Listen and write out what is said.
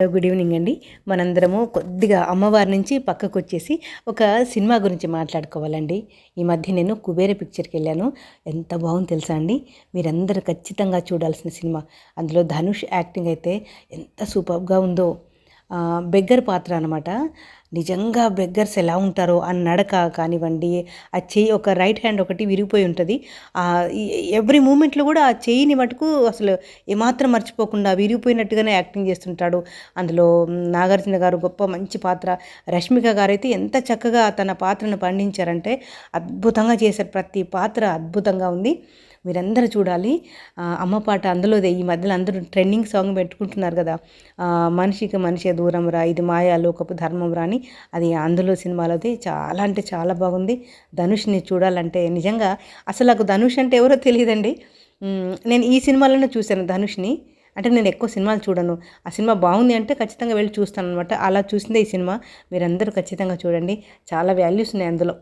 Good evening అండి. మనందరము కొద్దిగా అమ్మవారి నుంచి పక్కకొచ్చేసి ఒక సినిమా గురించి మాట్లాడుకోవాలండి. ఈ మధ్య నేను కుబేర పిక్చర్కి వెళ్ళాను. ఎంత బాగుంది తెలుసా అండి. మీరందరూ ఖచ్చితంగా చూడాల్సిన సినిమా. అందులో ధనుష్ యాక్టింగ్ అయితే ఎంత సూపర్గా ఉందో. బెగ్గర్ పాత్ర అనమాట. నిజంగా బెగ్గర్స్ ఎలా ఉంటారో ఆ నడక కానివ్వండి, ఆ చెయ్యి ఒక రైట్ హ్యాండ్ ఒకటి విరిగిపోయి ఉంటుంది. ఎవ్రీ మూమెంట్లో కూడా ఆ చెయ్యిని మటుకు అసలు ఏమాత్రం మర్చిపోకుండా విరిగిపోయినట్టుగానే యాక్టింగ్ చేస్తుంటాడు. అందులో నాగార్జున గారు గొప్ప మంచి పాత్ర, రష్మిక గారు అయితే ఎంత చక్కగా తన పాత్రను పండించారంటే అద్భుతంగా చేశారు. ప్రతి పాత్ర అద్భుతంగా ఉంది. మీరందరూ చూడాలి. అమ్మ పాట అందులోదే. ఈ మధ్యలో అందరూ ట్రెండింగ్ సాంగ్ పెట్టుకుంటున్నారు కదా, మనిషికి మనిషే దూరం రా, ఇది మాయా లోకపు ధర్మం రా అని. అది అందులో సినిమాలోది. చాలా అంటే చాలా బాగుంది. ధనుష్ని చూడాలంటే నిజంగా అసలు నాకు ధనుష్ అంటే ఎవరో తెలియదండి. నేను ఈ సినిమాలోనే చూశాను ధనుష్ని. అంటే నేను ఎక్కువ సినిమాలు చూడను. ఆ సినిమా బాగుంది అంటే ఖచ్చితంగా వెళ్ళి చూస్తాను అనమాట. అలా చూసిందే ఈ సినిమా. మీరందరూ ఖచ్చితంగా చూడండి. చాలా వాల్యూస్ ఉన్నాయి అందులో.